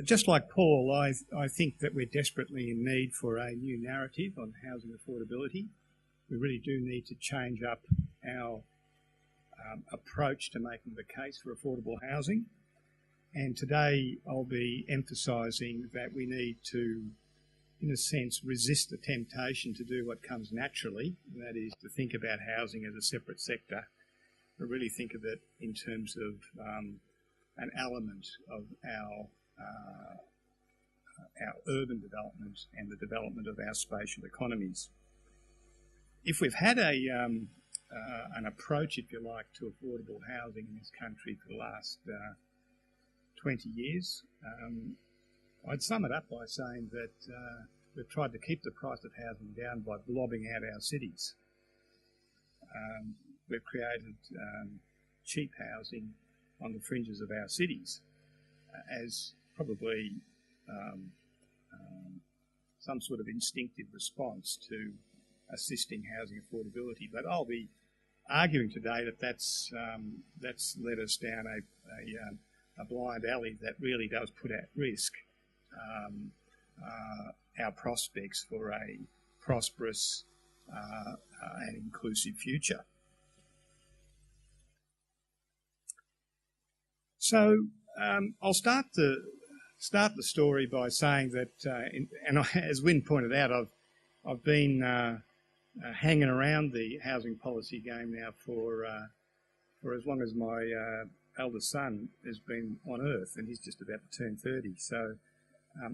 just like Paul, I think that we're desperately in need for a new narrative on housing affordability. We really do need to change up our approach to making the case for affordable housing. And today I'll be emphasising that we need to, in a sense, resist the temptation to do what comes naturally, and that is to think about housing as a separate sector, but really think of it in terms of an element of our urban development and the development of our spatial economies. If we've had an approach, if you like, to affordable housing in this country for the last 20 years, I'd sum it up by saying that we've tried to keep the price of housing down by blobbing out our cities. We've created cheap housing on the fringes of our cities as probably some sort of instinctive response to assisting housing affordability. But I'll be arguing today that that's led us down a blind alley that really does put at risk our prospects for a prosperous and inclusive future. So I'll start the story by saying that, as Wynne pointed out, I've been hanging around the housing policy game now for as long as my eldest son has been on Earth, and he's just about to turn 30. So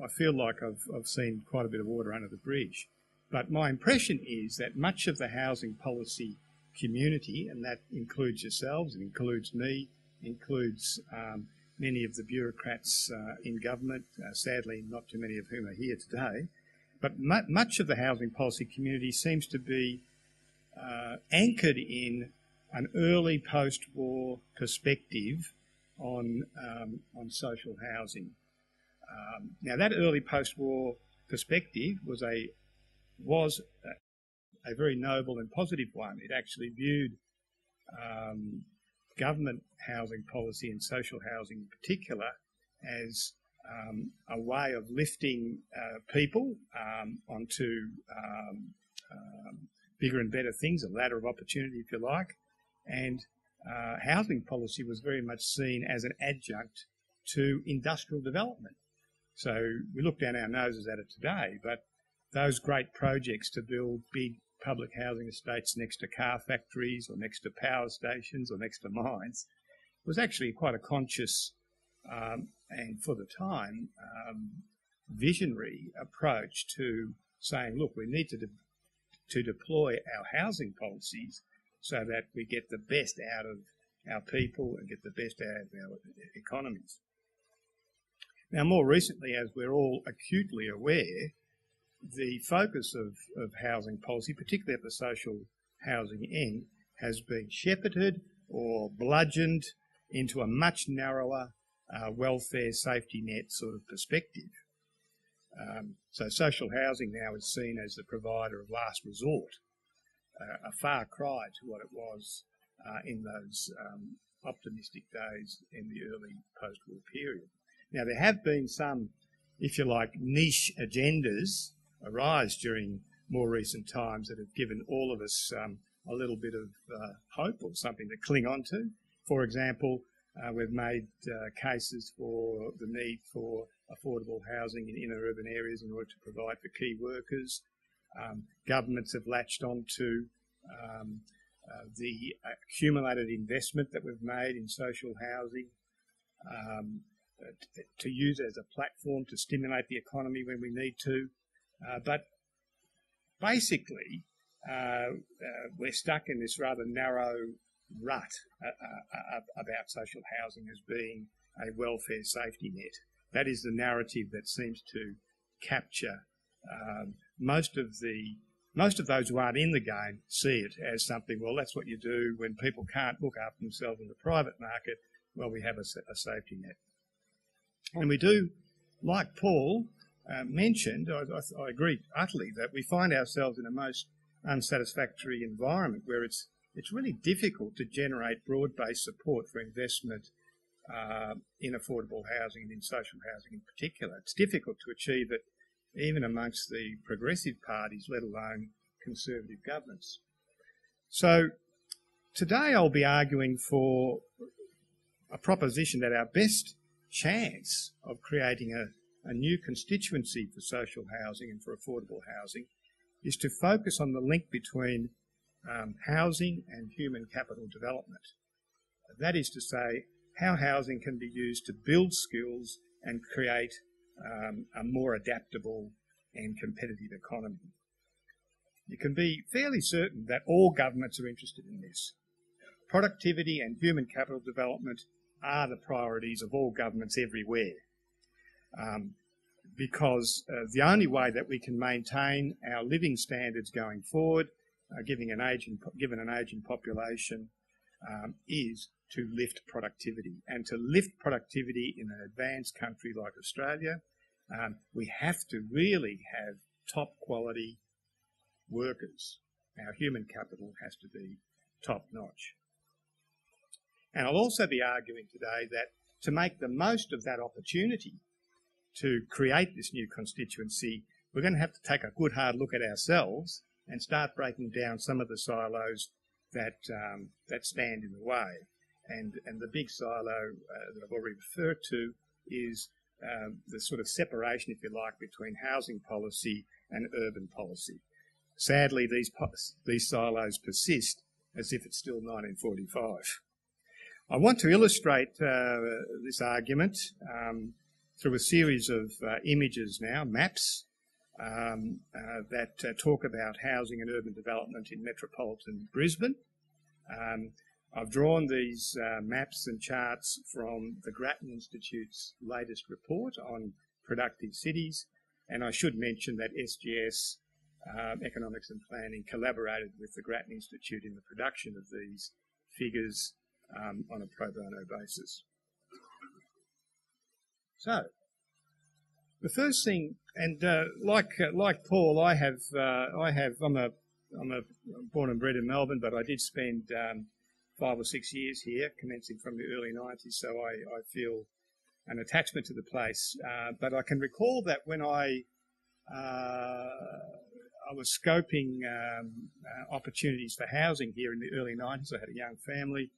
I feel like I've seen quite a bit of water under the bridge. But my impression is that much of the housing policy community, and that includes yourselves, it includes me, includes many of the bureaucrats in government, sadly not too many of whom are here today, but much of the housing policy community seems to be anchored in an early post-war perspective on social housing. Now, that early post-war perspective was a very noble and positive one. It actually viewed government housing policy and social housing in particular as a way of lifting people onto bigger and better things, a ladder of opportunity, if you like. And housing policy was very much seen as an adjunct to industrial development. So we look down our noses at it today, but those great projects to build big public housing estates next to car factories or next to power stations or next to mines was actually quite a conscious and, for the time, visionary approach to saying, look, we need to deploy our housing policies so that we get the best out of our people and get the best out of our economies. Now, more recently, as we're all acutely aware, the focus of housing policy, particularly at the social housing end, has been shepherded or bludgeoned into a much narrower welfare safety net sort of perspective. So social housing now is seen as the provider of last resort, a far cry to what it was in those optimistic days in the early post-war period. Now, there have been some, if you like, niche agendas arise during more recent times that have given all of us a little bit of hope or something to cling on to. For example, we've made cases for the need for affordable housing in inner urban areas in order to provide for key workers. Governments have latched on to the accumulated investment that we've made in social housing to use as a platform to stimulate the economy when we need to. But basically, we're stuck in this rather narrow rut about social housing as being a welfare safety net. That is the narrative that seems to capture most of those who aren't in the game see it as something, well, that's what you do when people can't look after themselves in the private market. Well, we have a safety net. And we do, like Paul mentioned, I agree utterly that we find ourselves in a most unsatisfactory environment where it's really difficult to generate broad-based support for investment in affordable housing and in social housing in particular. It's difficult to achieve it even amongst the progressive parties, let alone conservative governments. So today I'll be arguing for a proposition that our best chance of creating a new constituency for social housing and for affordable housing is to focus on the link between housing and human capital development. That is to say, how housing can be used to build skills and create a more adaptable and competitive economy. You can be fairly certain that all governments are interested in this. Productivity and human capital development are the priorities of all governments everywhere, because the only way that we can maintain our living standards going forward, given an ageing population, is to lift productivity. And to lift productivity in an advanced country like Australia, we have to really have top quality workers. Our human capital has to be top notch. And I'll also be arguing today that to make the most of that opportunity to create this new constituency, we're going to have to take a good hard look at ourselves and start breaking down some of the silos that stand in the way. And the big silo that I've already referred to is the sort of separation, if you like, between housing policy and urban policy. Sadly, these silos persist as if it's still 1945. I want to illustrate this argument through a series of images now, maps, that talk about housing and urban development in metropolitan Brisbane. I've drawn these maps and charts from the Grattan Institute's latest report on productive cities, and I should mention that SGS, Economics and Planning, collaborated with the Grattan Institute in the production of these figures on a pro bono basis. So, the first thing, and like Paul, I'm born and bred in Melbourne, but I did spend 5 or 6 years here, commencing from the early 90s, so I feel an attachment to the place. But I can recall that when I was scoping opportunities for housing here in the early 90s, I had a young family.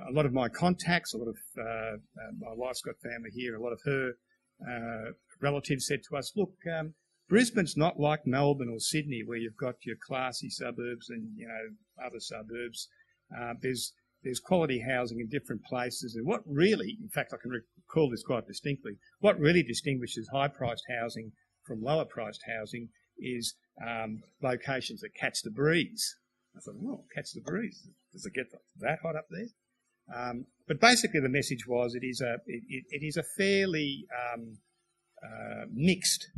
A lot of my contacts, my wife's got family here, a lot of her relatives said to us, look, Brisbane's not like Melbourne or Sydney where you've got your classy suburbs and, other suburbs. There's quality housing in different places. And what really, in fact, I can recall this quite distinctly, what really distinguishes high-priced housing from lower-priced housing is locations that catch the breeze. I thought, oh, catch the breeze. Does it get that hot up there? But basically the message was it is a fairly mixed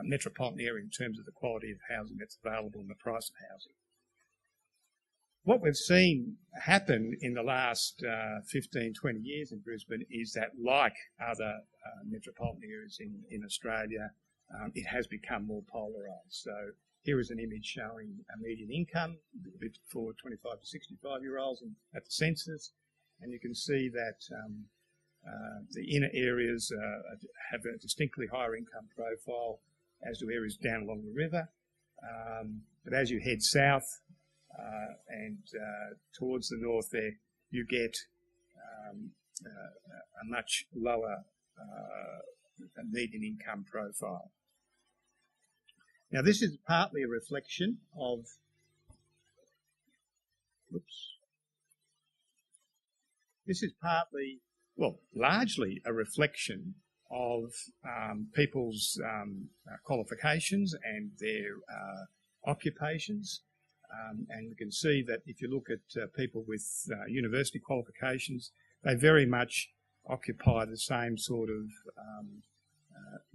metropolitan area in terms of the quality of housing that's available and the price of housing. What we've seen happen in the last 15, 20 years in Brisbane is that, like other metropolitan areas in Australia, it has become more polarised. So here is an image showing a median income for 25 to 65-year-olds at the census, and you can see that the inner areas have a distinctly higher income profile, as do areas down along the river. But as you head south and towards the north there, you get a much lower median income profile. Now, this is partly a reflection of, largely a reflection of people's qualifications and their occupations. And you can see that if you look at people with university qualifications, they very much occupy the same sort of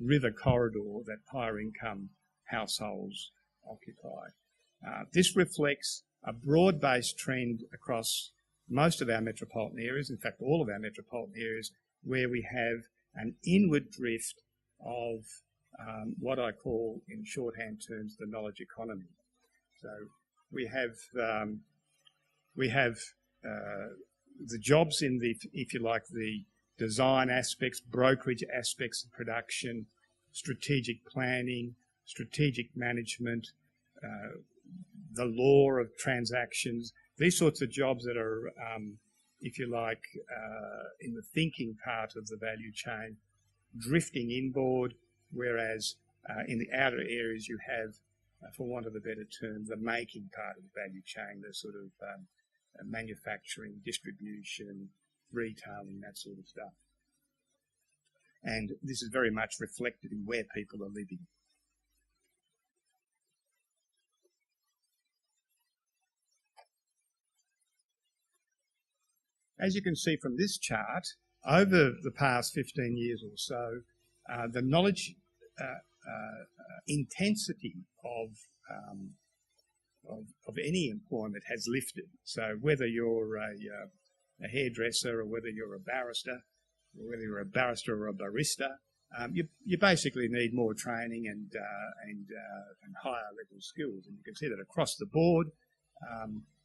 river corridor that higher income households occupy. This reflects a broad-based trend across most of our metropolitan areas, in fact all of our metropolitan areas, where we have an inward drift of what I call in shorthand terms the knowledge economy. So we have the jobs in the, if you like, the design aspects, brokerage aspects of production, strategic planning, strategic management, the law of transactions, these sorts of jobs that are, if you like, in the thinking part of the value chain, drifting inboard, whereas in the outer areas you have, for want of a better term, the making part of the value chain, the sort of manufacturing, distribution, retailing, that sort of stuff. And this is very much reflected in where people are living. As you can see from this chart, over the past 15 years or so, the knowledge intensity of any employment has lifted. So whether you're a hairdresser or whether you're a barrister, or whether you're a barrister or a barista, you basically need more training and higher level skills. And you can see that across the board,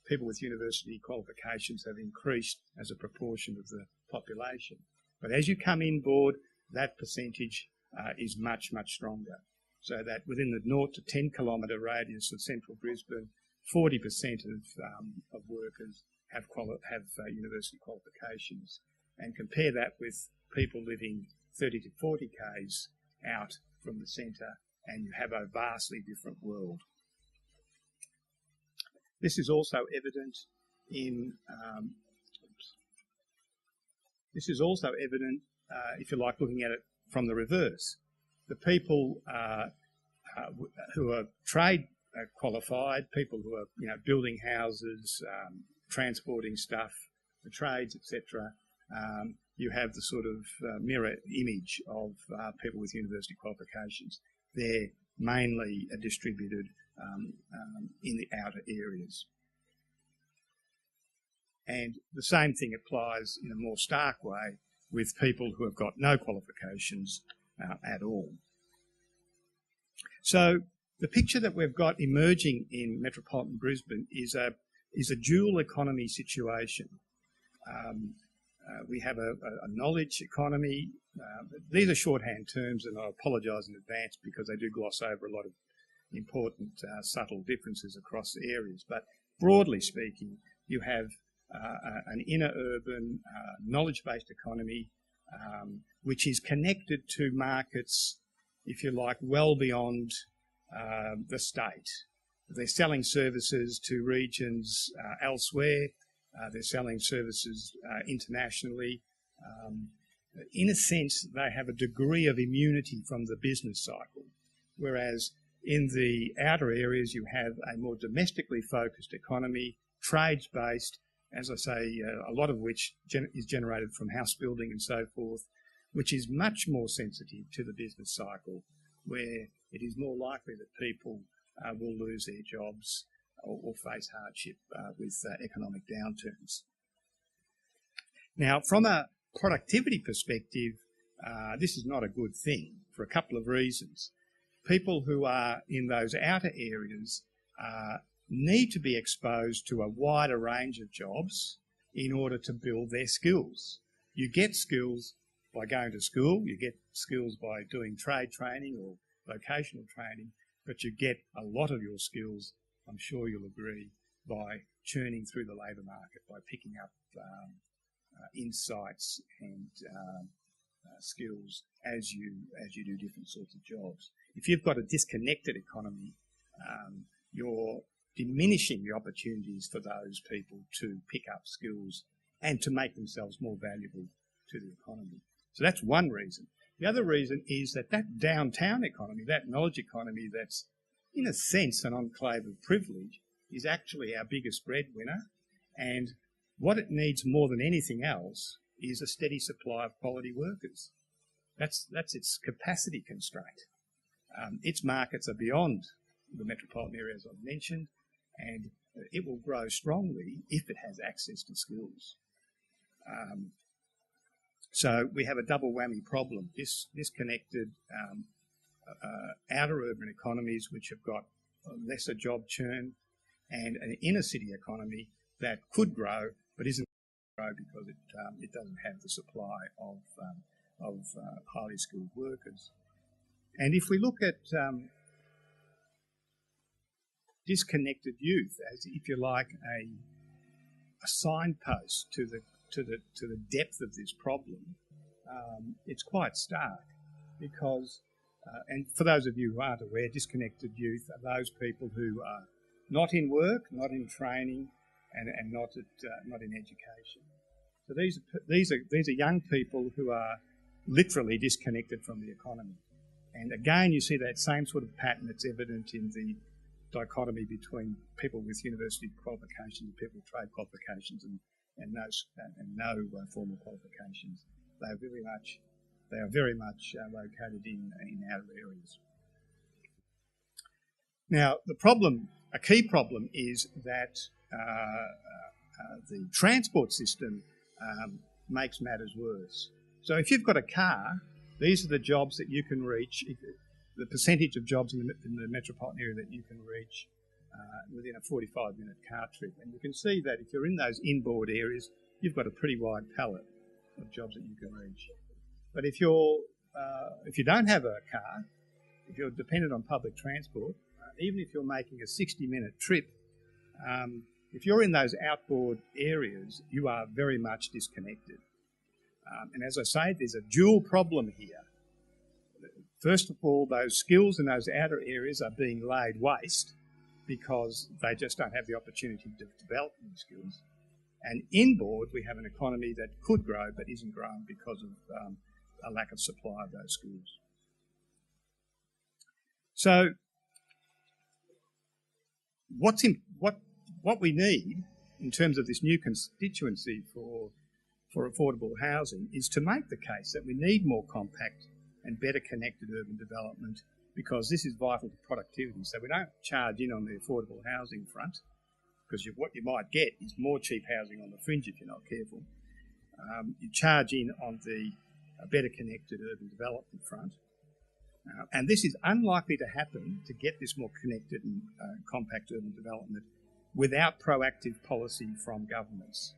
people with university qualifications have increased as a proportion of the population. But as you come inboard, that percentage is much, much stronger. So that within the 0 to 10 kilometre radius of central Brisbane, 40% of workers have university qualifications. And compare that with people living 30 to 40 k's out from the centre, and you have a vastly different world. This is also evident in, if you like, looking at it from the reverse. The people who are trade qualified, people who are building houses, transporting stuff, the trades, etc. You have the sort of mirror image of people with university qualifications. They're mainly distributed in the outer areas. And the same thing applies in a more stark way with people who have got no qualifications at all. So the picture that we've got emerging in metropolitan Brisbane is a dual economy situation. We have a knowledge economy. These are shorthand terms, and I apologise in advance because they do gloss over a lot of important subtle differences across the areas. But broadly speaking, you have an inner urban, knowledge-based economy which is connected to markets, if you like, well beyond the state. They're selling services to regions elsewhere. They're selling services internationally. In a sense, they have a degree of immunity from the business cycle, whereas in the outer areas you have a more domestically focused economy, trades-based, as I say, a lot of which is generated from house building and so forth, which is much more sensitive to the business cycle, where it is more likely that people will lose their jobs or face hardship with economic downturns. Now, from a productivity perspective, this is not a good thing for a couple of reasons. People who are in those outer areas need to be exposed to a wider range of jobs in order to build their skills. You get skills by going to school, you get skills by doing trade training or vocational training, but you get a lot of your skills, I'm sure you'll agree, by churning through the labour market, by picking up insights and skills as you do different sorts of jobs. If you've got a disconnected economy, you're diminishing the opportunities for those people to pick up skills and to make themselves more valuable to the economy. So that's one reason. The other reason is that that downtown economy, that knowledge economy that's in a sense an enclave of privilege, is actually our biggest breadwinner, and what it needs more than anything else is a steady supply of quality workers. That's its capacity constraint. Its markets are beyond the metropolitan areas I've mentioned, and it will grow strongly if it has access to skills. So we have a double whammy problem, disconnected outer urban economies which have got lesser job churn, and an inner city economy that could grow but isn't grow because it doesn't have the supply of highly skilled workers. And if we look at disconnected youth as, if you like, a signpost to the depth of this problem, it's quite stark because, and for those of you who aren't aware, disconnected youth are those people who are not in work, not in training, and not in education. So these are young people who are literally disconnected from the economy. And again, you see that same sort of pattern that's evident in the dichotomy between people with university qualifications and people with trade qualifications and no formal qualifications. They are very much located in outer areas. Now, a key problem is that the transport system makes matters worse. So if you've got a car, these are the jobs that you can reach, the percentage of jobs in the metropolitan area that you can reach within a 45-minute car trip. And you can see that if you're in those inboard areas, you've got a pretty wide palette of jobs that you can reach. But if you don't have a car, if you're dependent on public transport, even if you're making a 60-minute trip, if you're in those outboard areas, you are very much disconnected. And as I say, there's a dual problem here. First of all, those skills in those outer areas are being laid waste because they just don't have the opportunity to develop new skills. And inboard, we have an economy that could grow but isn't growing because of a lack of supply of those skills. So what we need in terms of this new constituency for affordable housing is to make the case that we need more compact and better connected urban development because this is vital to productivity. So we don't charge in on the affordable housing front because what you might get is more cheap housing on the fringe if you're not careful. You charge in on the better connected urban development front. And this is unlikely to happen to get this more connected and compact urban development without proactive policy from governments.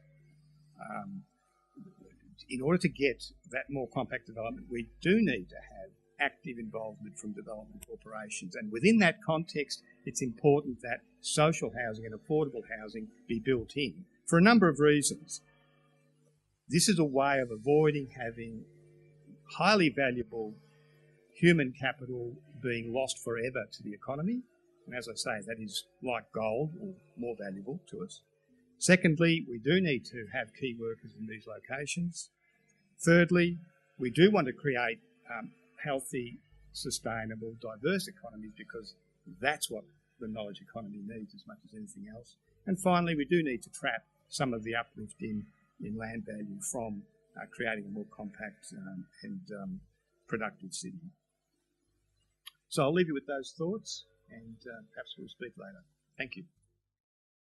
In order to get that more compact development, we do need to have active involvement from development corporations. And within that context, it's important that social housing and affordable housing be built in for a number of reasons. This is a way of avoiding having highly valuable human capital being lost forever to the economy. And as I say, that is like gold or more valuable to us. Secondly, we do need to have key workers in these locations. Thirdly, we do want to create healthy, sustainable, diverse economies because that's what the knowledge economy needs as much as anything else. And finally, we do need to trap some of the uplift in land value from creating a more compact and productive city. So I'll leave you with those thoughts and perhaps we'll speak later. Thank you.